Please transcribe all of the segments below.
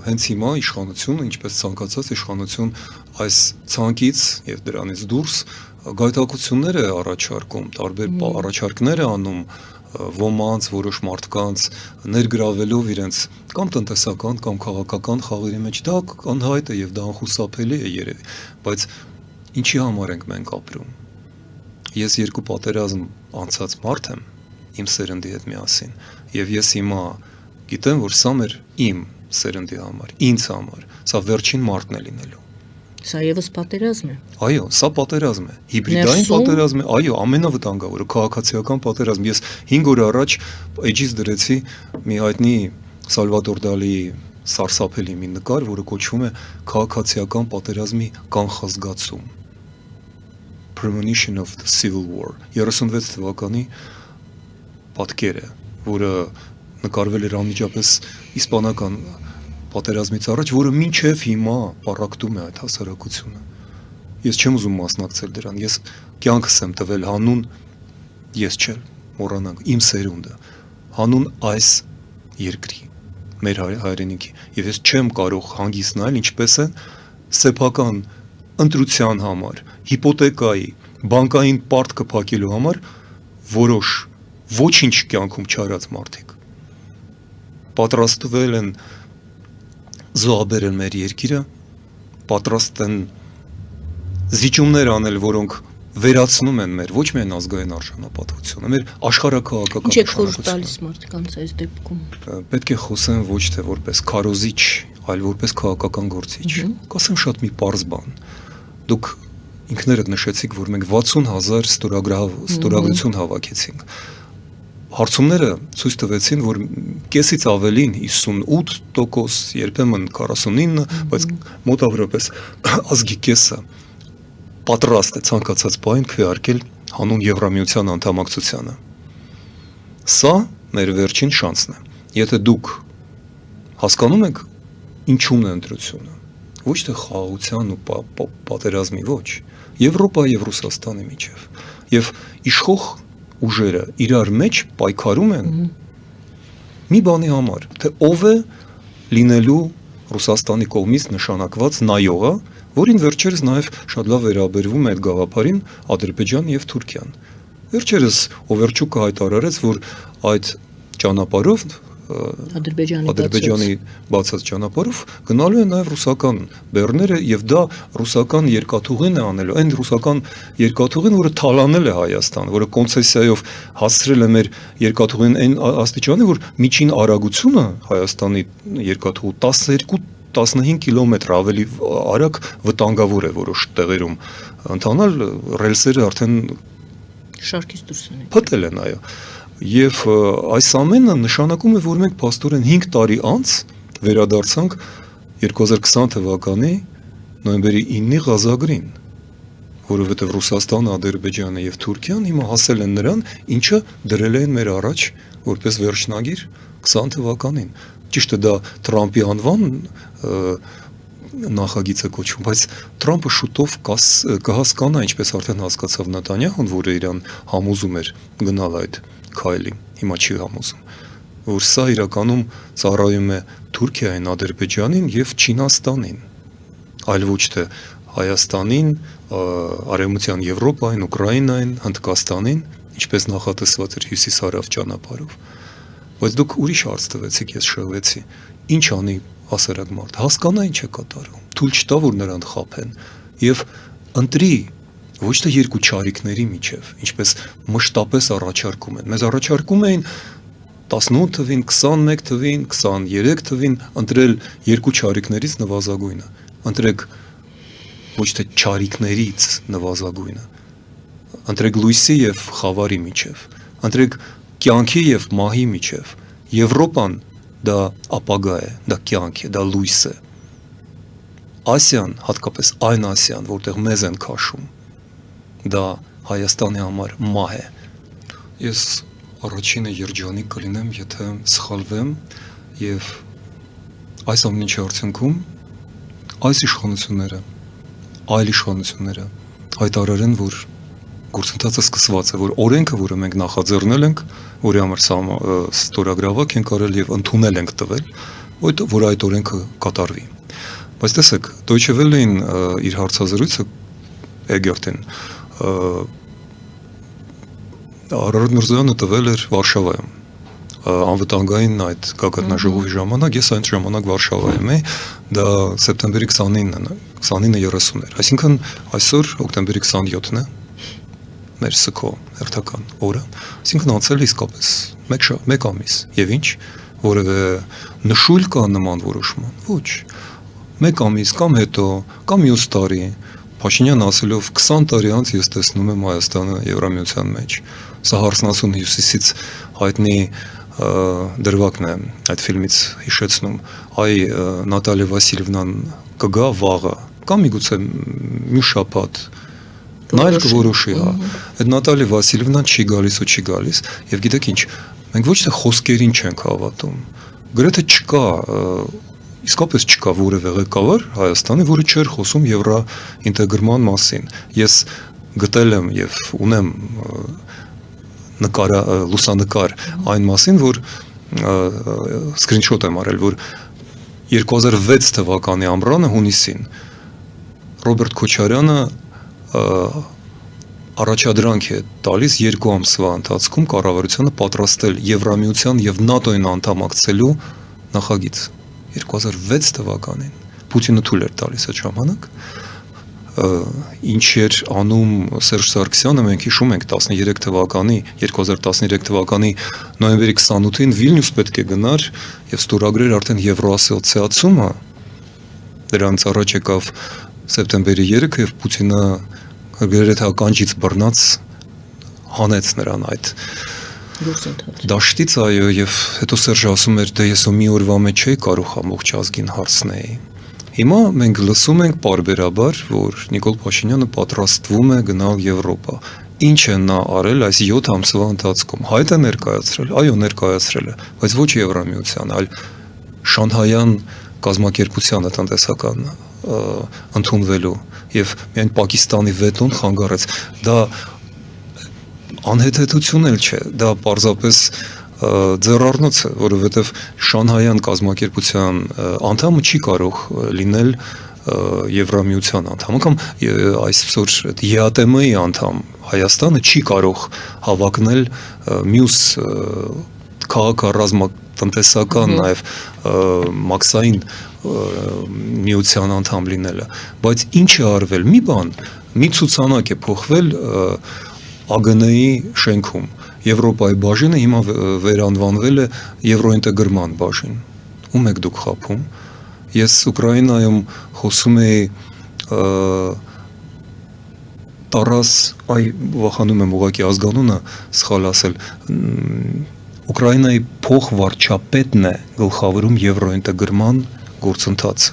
հենց հիմա իշխանությունը, ինչպես ցանկացած իշխանություն այս ցանկից եւ դրանից դուրս գայթակղություններ է առաջարկում, տարբեր առաջարկներ է անում ոմանց, որոշ մարդկանց ներգրավելով իրենց կամ տնտեսական կամ քաղաքական խաղերի մեջ, դա անհայտ է եւ դա անխուսափելի է երևի, բայց ինչի համար ենք մենք ապրում։ Ես երկու պատերազմ անցած մարդ եմ իմ սերնդի հետ միասին եւ ես հիմա գիտեմ, որ սա մեր իմ սերնդի համար, ինձ համար, սա վերջին մարտն է լինելու։ Սա եւս պատերազմ է։ Այո, սա պատերազմ է, հիբրիդային պատերազմ է, այո, ամենավտանգավորը քաղաքացիական պատերազմ։ Ես 5 օր առաջ էջից դրեցի մի հայտնի Սալվադոր Դալիի սարսափելի մի նկար, որը կոչվում է քաղաքացիական պատերազմի կանխազգացում, Premonition of the Civil War, 36 թվականի պատկեր է, որը նկարվել էր անմիջապես իսպանական պատերազմից առաջ, որը մինչև հիմա պառակտում է այդ հասարակությունը։ Ես չեմ ուզում մասնակցել դրան, ես կյանքս եմ տվել հանուն, ես չէ, մոռանանք, իմ սերունդը, հանուն այս երկրի, մեր հայրենիքի, եւ ես չեմ կարող հանգիստ նայել, ինչպես է սեփական ընտրության համար, հիպոթեկայի, բանկային պարտքը փակելու համար որոշ ոչինչ կյանքում չարած մարդիկ պատրաստվել են զոհաբերել մեր երկիրը, պատրաստ են զիջումներ անել, որոնք վերացնում են մեր ոչ միայն ազգային արժանապատվությունը, մեր աշխարհաքաղաքական Ինչ եք խորհուրդ տալիս մարդկանց այս դեպքում։ Պետք է խոսեն ոչ թե որպես քարոզիչ, այլ որպես քաղաքական գործիչ։ Կասեմ շատ մի պարզ բան։ Դուք ինքներդ նշեցիք, որ մենք 60,000 ստորագրություն հավաքեցինք։ Հարցումները ցույց տվեցին, որ կեսից ավելին 58%, երբեմն 49%, բայց մոտավորապես ազգի կեսը պատրաստ է ցանկացած բան քվեարկել հանուն Եվրամիության անդամակցությանը։ Սա մեր վերջին շանսն է։ Եթե դուք հասկանում եք ինչումն է ընտրությունը, ոչ թե խաղաղության ու պատերազմի, ոչ, Եվրոպայի եւ Ռուսաստանի միջև։ Եվ իշխող ուժերը իրար մեջ պայքարում են մի բանի համար, թե ով է լինելու Ռուսաստանի կողմից նշանակված նայողը, որին վերջերս նաև շատ լավ վերաբերվում է այդ գաղափարին Ադրբեջան եւ Թուրքիան։ Վերջերս Օվերչուկը հայտարարեց, որ այդ ճանապարհով Ադրբեջանի բացած ճանապարհով գնալու են նաև ռուսական բեռները եւ դա ռուսական երկաթուղին է անելու, այն ռուսական երկաթուղին, որը թալանել է Հայաստան, որը կոնցեսիայով հասցրել է մեր երկաթուղին այն աստիճանի, որ միջին արագությունը Հայաստանի երկաթուղու 12-15 կիլոմետր ավելի արագ վտանգավոր է որոշ տեղերում ընթանալ, ռելսերը արդեն շարքից դուրս են փտել են, այո։ Եվ այս ամենը նշանակում է, որ մենք փաստորեն 5 տարի անց վերադարձանք 2020 թվականի նոյեմբերի 9-ի Ղազագրին, որովհետև Ռուսաստանը, Ադրբեջանը եւ Թուրքիան հիմա հասել են նրան, ինչը դրել են մեր առաջ որպես վերջնագիր 20 թվականին։ Ճիշտ է, դա Թրամփի անվան նախագիծ է կոչվում, բայց Թրամփը շուտով կհասկանա, ինչպես արդեն հասկացավ Նետանյահուն, որը իրան համոզում էր գնալ այդ քայլին, հիմա չի համոզում, որ սա իրականում ծառայում է Թուրքիային, Ադրբեջանին եւ Չինաստանին, այլ ոչ թե Հայաստանին, Արևմտյան Եվրոպային, Ուկրաինային, Հնդկաստանին, ինչպես նախատեսված էր հյուսիս-հարավ ճանապարհով։ Բայց դուք ուրիշ հարց տվեցիք, ես շեղվեցի։ Ինչ անի հասարակ մարդ, հասկանա ինչ է կատարում, թույլ չտա, որ նրան խաբեն եւ ընտրի ոչ թե երկու չարիքների միջև, ինչպես մշտապես առաջարկում են։ Մեզ առաջարկում էին 18 թվին, 21 թվին, 23 թվին ընտրել երկու չարիքներից նվազագույնը։ Ընտրեք ոչ թե չարիքներից նվազագույնը։ Ընտրեք լույսի եւ խավարի միջև։ Ընտրեք կյանքի եւ մահի միջև։ Եվրոպան դա ապագա է, դա կյանք է, դա լույս է։ Ասիան, հատկապես այն Ասիան, որտեղ մեզ են քաշում, դա Հայաստանի համար մահ է։ Ես առաջինը երջանիկ կլինեմ, եթե սխալվեմ եւ այս ամենի արդյունքում այս իշխանությունները, այլ իշխանությունները հայտարարեն, որ գործընթացը սկսված է, որ օրենքը, որը մենք նախաձեռնել ենք, որի համար ստորագրավակ ենք արել եւ ընդունել ենք տվել, որ այդ օրենքը կատարվի։ Բայց տեսեք, Deutsche Welle-ին իր հարցազրույցը Էգերտին Արարատ Միրզոյանը տվել էր Վարշավայում անվտանգային այդ գագաթնաժողովի ժամանակ, ես այն ժամանակ Վարշավայում էի, դա սեպտեմբերի 29-30 էր, այսինքն այսօր հոկտեմբերի 27-ն է, մեր սքո հերթական օրը, այսինքն անցել է իսկապես մեկ ամիս, եւ ինչ, որևէ նշույլ կա նման որոշման, ոչ, մեկ ամիս կամ հետո, կամ մյուս տարի, Փաշինյանը ասելով 20 տարի անց ես տեսնում եմ Հայաստանը Եվրամիության մեջ, սա հարսնացուն հյուսիսից հայտնի դրվագն է այդ ֆիլմից հիշեցնում, այ Նատալիա Վասիլևնան կգա վաղը, կամ միգուցե մյուս շաբաթ, նա էլ կորոշի, այդ Նատալիա Վասիլևնան չի գալիս ու չի գալիս, եւ գիտեք ինչ, մենք ոչ թե խոսքերին չենք հավատում, գրեթե չկա, իսկապես չկա որևէ ղեկավար Հայաստանի, որը չէր խոսում եվրաինտեգրման մասին, ես գտել եմ եւ ունեմ լուսանկար այն մասին, որ սկրինշոտ եմ արել, որ 2006 թվականի ամռանը հունիսին Ռոբերտ Քոչարյանը առաջադրանք է տալիս 2 ամսվա ընթացքում կառավարությանը պատրաստել Եվրամիության եւ ՆԱՏՕ-ին անդամակցելու նախագիծ 2006 թվականին Պուտինը թույլ էր տալիս այդ ժամանակ ինչ էր անում Սերժ Սարգսյանը, մենք հիշում ենք 2013 թվականի նոյեմբերի 28-ին Վիլնյուս պետք է գնար եւ ստորագրեր արդեն Եվրոասոցիացումը, դրանից առաջ եկավ սեպտեմբերի 3-ը եւ Պուտինը գրեթե ականջից բռնած հանեց նրան այդ դաշտից, այո, եւ հետո Սերժը ասում էր, դե ես մի օրվա մեջ չէի կարող ամբողջ ազգին հարցնեի։ Հիմա մենք լսում ենք պարբերաբար, որ Նիկոլ Փաշինյանը պատրաստվում է գնալ Եվրոպա։ Ինչ է նա արել այս 7 ամսվա ընթացքում։ Հայտ է ներկայացրել, այո, ներկայացրել է, բայց ոչ Եվրամիության, այլ Շանհայյան կազմակերպությանը տնտեսական ընդունվելու եւ միայն Պակիստանի վետոն խանգարեց։ Դա անհեթեթություն էլ չէ, դա պարզապես ձեռառնոց է, որովհետև Շանհայյան կազմակերպության անդամը չի կարող լինել Եվրամիության անդամ, կամ այսօր ԵԱՏՄ-ի անդամ Հայաստանը չի կարող հավակնել մյուս քաղաքառազմատնտեսական նաև մաքսային միության անդամ լինելը, բայց ինչ է արվել, մի բան, մի ցուցանակ է փոխվել ԱԳՆ-ի շենքում, Եվրոպայի բաժինը հիմա վերանվանվել է Եվրոինտեգրման բաժին, ում եք դուք խաբում, ես Ուկրաինայում խոսում էի Տարաս, վախանում եմ ուղղակի ազգանունը սխալ ասել, Ուկրաինայի փոխվարչապետն է գլխավորում Եվրոինտեգրման գործընթացը,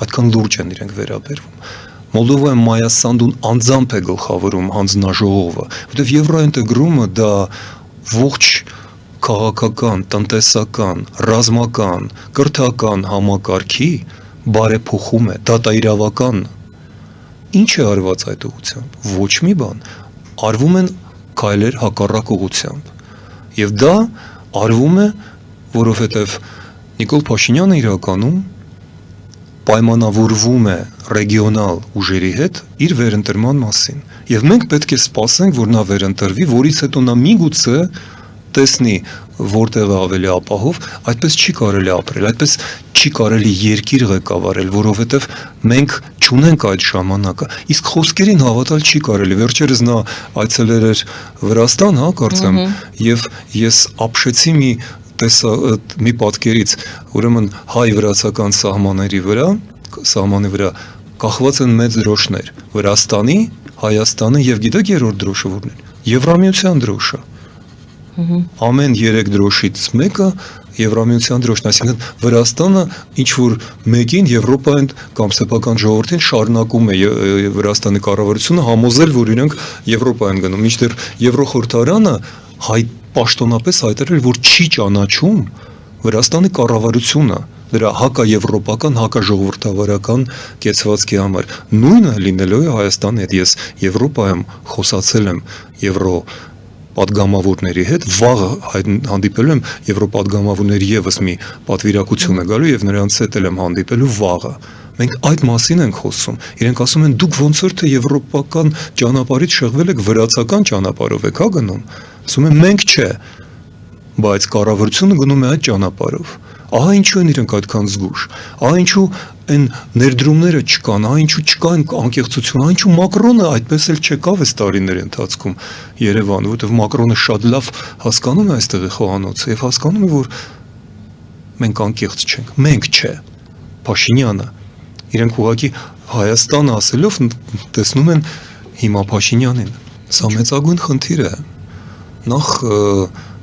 այդքան լուրջ են իրենք վերաբերվում, Մոլդովայում Մայա Սանդուն անձամբ է գլխավորում հանձնաժողովը, որտեղ Եվրոինտեգրումը դա ողջ քաղաքական, տնտեսական, ռազմական, կրթական համակարգի բարեփոխում է, դատաիրավական։ Ինչ է արված այդ ուղղությամբ։ Ոչ մի բան։ Արվում են քայլեր հակառակ ուղղությամբ։ Եվ դա արվում է, որովհետև Նիկոլ Փաշինյանը իրականում պայմանավորվում է ռեգիոնալ ուժերի հետ իր վերընտրման մասին։ Եվ մենք պետք է սպասենք, որ նա վերընտրվի, որից հետո նա միգուցե տեսնի որտեղ է ավելի ապահով, այդպես չի կարելի ապրել, այդպես չի կարելի երկիր ղեկավարել, որովհետև մենք չունենք այդ ժամանակը։ Իսկ խոսքերին հավատալ չի կարելի։ Վերջերս նա այցելել էր Վրաստան, կարծեմ, եւ ես ապշեցի մի պատկերից, ուրեմն հայ-վրացական սահմանի վրա կախված են մեծ դրոշներ, Վրաստանի, Հայաստանի եւ գիտեք երրորդ դրոշը որն է, Եվրամիության դրոշը։ Ամեն 3 դրոշից մեկը Եվրամիության դրոշն, այսինքն Վրաստանը ինչ որ մեկին Եվրոպային կամ սեփական ժողովրդին շարունակում է Վրաստանի կառավարությունը համոզել, որ իրենք Եվրոպա են գնում, մինչդեռ Եվրոխորհրդարանը պաշտոնապես հայտարարել, որ չի ճանաչում Վրաստանի կառավարությունը դրա հակաեվրոպական, հակաժողովրդավարական կեցվածքի համար։ Նույնը լինելու է Հայաստանի հետ։ Ես Եվրոպայում խոսացել եմ Եվրո պատգամավորների հետ, վաղը հանդիպելու եմ եվրոպատգամավորների եւս մի պատվիրակություն է գալու եւ նրանց հետ եմ հանդիպելու վաղը։ Մենք այդ մասին ենք խոսում։ Իրենք ասում են դուք ոնց որ թե եվրոպական ճանապարհից շեղվել եք վրացական ճանապարհով եք գնում։ Ասում են մենք չէ, բայց կառավարությունը գնում է այդ ճանապարհով։ Ահա ինչու են իրենք այդքան զգուշ։ Ահա ինչու այն ներդրումները չկան, ահա ինչու չկա այն անկեղծությունը, ահա ինչու Մակրոնը այդպես էլ չեկավ այս տարիների ընթացքում Երևան, որովհետև Մակրոնը շատ լավ հասկանում է այստեղի խոհանոցը եւ հասկանում է, որ մենք անկեղծ չենք, մենք չէ։ Փաշինյանը իրենք ուղղակի Հայաստանը ասելով տեսնում են հիմա Փաշինյանին։ Սա մեծագույն խնդիր է։ Նախ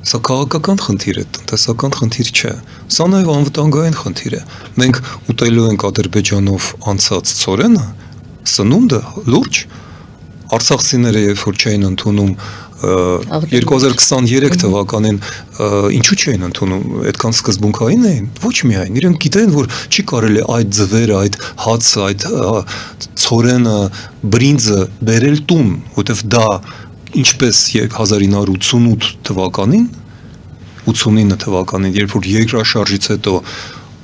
սա քաղաքական խնդիր է, տնտեսական խնդիր չէ։ Սա նաև անվտանգային խնդիր է։ Մենք ուտելու ենք Ադրբեջանով անցած ծորենը, սնունդը լուրջ։ Արցախցիները երբ որ չէին ընդունում 2023 թվականին ինչու չէին ընդունում, այդքան սկզբունքային էին, ոչ միայն, իրենք գիտեն, որ չի կարելի այդ ձվերը, այդ հացը, այդ ծորենը, բրինձը բերել տուն, որտեվ դա ինչպես 1988 թվականին, 89 թվականին, երբ որ երկրաշարժից հետո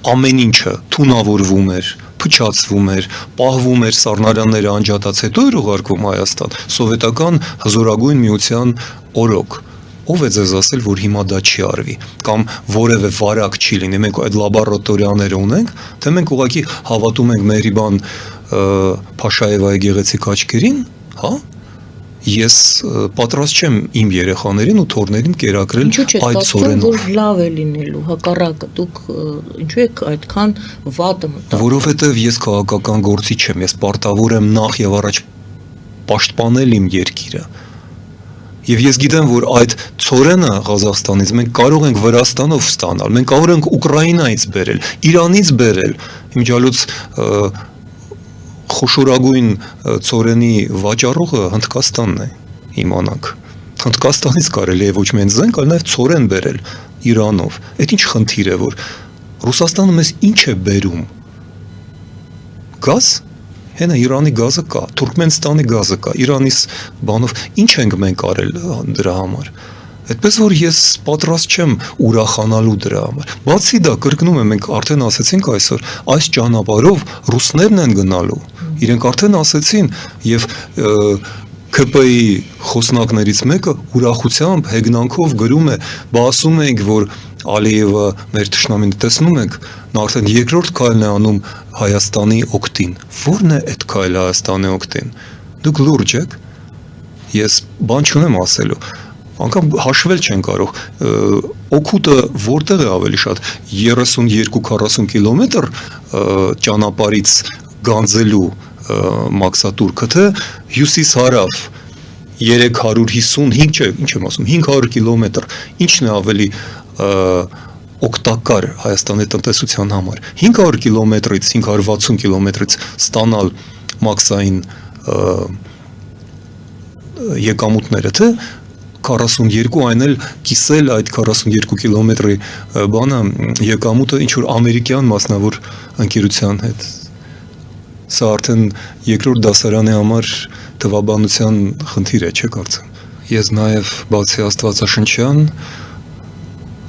ամեն ինչը թունավորվում էր, փչացվում էր, պահվում էր սառնարանները անջատած հետո էր ուղարկվում Հայաստան, սովետական հզորագույն միության օրոք։ Ով է ձեզ ասել, որ հիմա դա չի արվի, կամ որևէ վարակ չի լինի, մենք այդ լաբորատորիաները ունենք, թե մենք ուղղակի հավատում ենք Մերիբան Փաշաևայի գեղեցիկ աչքերին, հա? Ես պատրաստ չեմ իմ երեխաներին ու թորներին կերակրել այդ ծորենով։ Որ լավ է լինելու, հակառակը, դուք ինչու եք այդքան վատը մտածում։ Որովհետև ես քաղաքական գործիչ չեմ, ես պարտավոր եմ նախ եւ առաջ պաշտպանել իմ երկիրը։ Եվ ես գիտեմ, որ այդ ծորենը Ղազախստանից մենք կարող ենք Վրաստանով ստանալ, մենք կարող ենք Ուկրաինայից բերել, Իրանից բերել, իմջալուց խոշորագույն ծորենի վաճառողը Հնդկաստանն է, իմանանք։ Հնդկաստանից կարելի է ոչ միայն զենք, այլ նաև ծորեն բերել Իրանով։ Այդ ինչ խնդիր է, որ Ռուսաստանը մեզ ինչ է բերում։ Գազ։ Հենա Իրանի գազը կա, Թուրքմենստանի գազը կա, Իրանից բանով ինչ ենք մենք արել դրա համար։ Այդպես որ ես պատրաստ չեմ ուրախանալու դրա համար։ Բացի դա, կրկնում եմ, մենք արդեն ասեցինք այսօր, այս ճանապարհով ռուսներն են գնալու։ Իրենք արդեն ասեցին եւ ԿՊ-ի խոսնակներից մեկը ուրախությամբ, հեգնանքով գրում է, բա ասում ենք, որ Ալիևը մեր թշնամին տեսնում եք, նա արդեն երկրորդ քայլն է անում Հայաստանի օգտին։ Ո՞րն է այդ քայլը Հայաստանի օգտին։ Դուք լուրջ եք։ Ես բան չունեմ ասելու։ Անկամ հաշվել չեն կարող, օգուտը որտեղ է ավելի շատ 32-40 կիլոմետր ճանապարհից գանձելու մաքսատուրքը, թե հյուսիս-հարավ 355, չէ, ինչ եմ ասում, 500 կիլոմետր, ինչն է ավելի օգտակար Հայաստանի տնտեսության համար, 500 կիլոմետրից, 560 կիլոմետրից ստանալ մաքսային եկամուտները, թե 42 այն էլ կիսել այդ 42 կիլոմետրի բանը եկամուտը ինչ որ ամերիկյան մասնավոր ընկերության հետ։ Սա արդեն երկրորդ դասարանի համար թվաբանության խնդիր է, չէ՞ կարծեմ։ Ես նաև բացի աստվածաշնչյան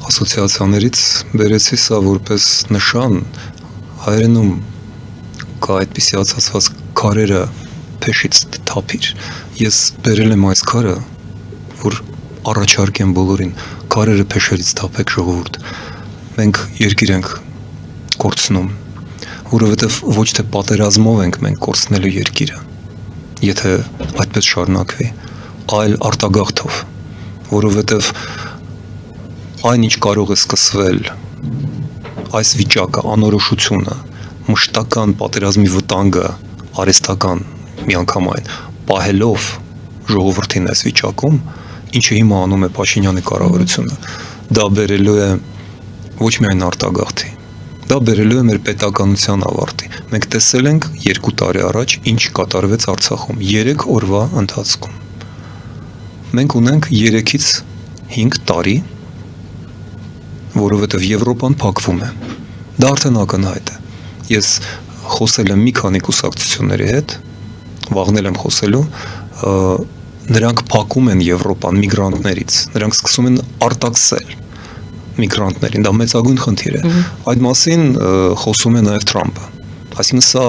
ասոցիացիաներից բերեցի սա որպես նշան, հայերենում կա այդպիսի ասացված քարերը փեշից թափիր։ Ես բերել եմ այս քարը, որ առաջարկեմ բոլորին, քարերը փեշերից թափեք ժողովուրդ։ Մենք երկիր ենք կորցնում, որովհետև ոչ թե պատերազմով ենք մենք կորցնելու երկիրը, եթե այդպես շարունակվի, այլ արտագաղթով, որովհետև այն ինչ կարող է սկսվել, այս վիճակը, անորոշությունը, մշտական պատերազմի վտանգը, արհեստական միանգամայն, պահելով ժողովրդին այս վիճակում, ինչը հիմա անում է Փաշինյանի կառավարությունը, դա բերելու է ոչ միայն արտագաղթի, դա բերելու է մեր պետականության ավարտի։ Մենք տեսել ենք 2 տարի առաջ ինչ կատարվեց Արցախում 3 օրվա ընթացքում։ Մենք ունենք 3-ից 5 տարի, որովհետև Եվրոպան փակվում է։ Դա արդեն ակնհայտ է։ Ես խոսել եմ մի քանի կուսակցությունների հետ, վաղնել եմ խոսելու, նրանք փակում են Եվրոպան միգրանտներից, նրանք սկսում են արտաքսել միգրանտներին, դա մեծագույն խնդիր է։ Այդ մասին խոսում է նաև Թրամփը։ Այսինքն սա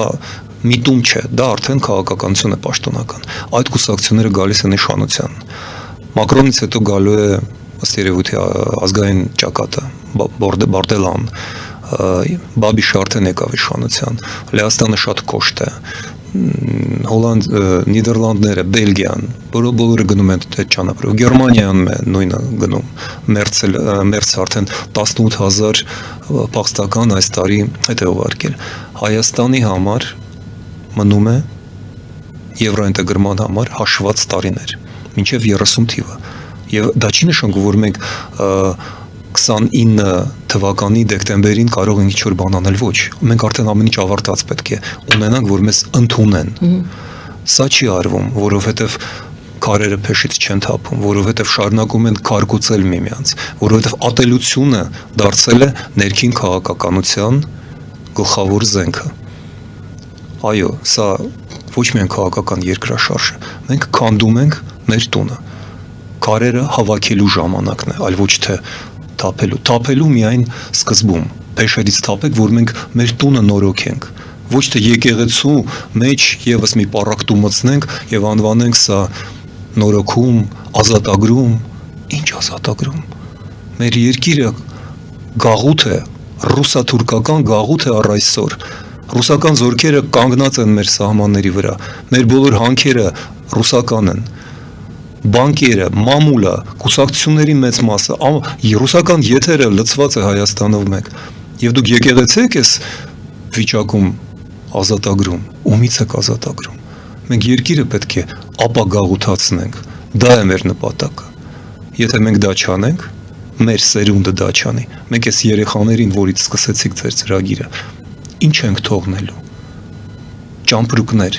միտում չէ, դա արդեն քաղաքականություն է պաշտոնական։ Այդ կուսակցությունները գալիս են իշխանության։ Մակրոնից հետո գալու է ըստ երևույթի ազգային ճակատը, Բարդելան, Բաբիշը արդեն եկավ իշխանության, Լեհաստանը շատ կոշտ է, Նիդերլանդները, Բելգիան, բոլորը գնում են այդ ճանապարհով, Գերմանիան նույնը գնում, մերձը արդեն 18,000 փախստական այս տարի հետ է ուղարկել։ Հայաստանի համար մնում է եվրոինտեգրման համար հաշված տարիներ, մինչև 30 թիվը։ Եվ դա չի նշանակում, որ մենք 29 թվականի դեկտեմբերին կարող ենք ինչ-որ բան անել, ոչ։ Մենք արդեն ամեն ինչ ավարտած պետք է ունենանք, որ մեզ ընդունեն։ Սա չի արվում, որովհետև քարերը փեշից չեն թափում, որովհետև շարունակում են քարկոծել միմյանց, որովհետև ատելությունը դարձել է ներքին քաղաքականության գլխավոր զենքը։ Այո, սա ոչ միայն քաղաքական երկրաշարժ է, մենք քանդում ենք մեր տունը։ Քարերը հավաքելու ժամանակն է, այլ ոչ թե թափելու միայն սկզբում, փեշերից թափեք, որ մենք մեր տունը նորոգենք, ոչ թե եկեղեցու մեջ եւս մի պառակտու մտցնենք եւ անվանենք սա նորոգում, ազատագրում, ինչ ազատագրում։ Մեր երկիրը գաղութ է, ռուսա-թուրքական գաղութ է առ այսօր։ Ռուսական զորքերը կանգնած են մեր սահմանների վրա, մեր բոլոր հանքերը ռուսական են։ Բանկերը, մամուլը, կուսակցությունների մեծ մասը, ռուսական եթերը լցված է Հայաստանով մեկ։ Եվ դուք եկեղեցի եք այս վիճակում ազատագրում, ումից եք ազատագրում։ Մենք երկիրը պետք է ապագաղութացնենք, դա է մեր նպատակը։ Եթե մենք դա չանենք, մեր սերունդը դա չանի, մենք այս երեխաներին, որից սկսեցիք ձեր ծրագիրը, ինչ ենք թողնելու։ Ճամպրուկներ,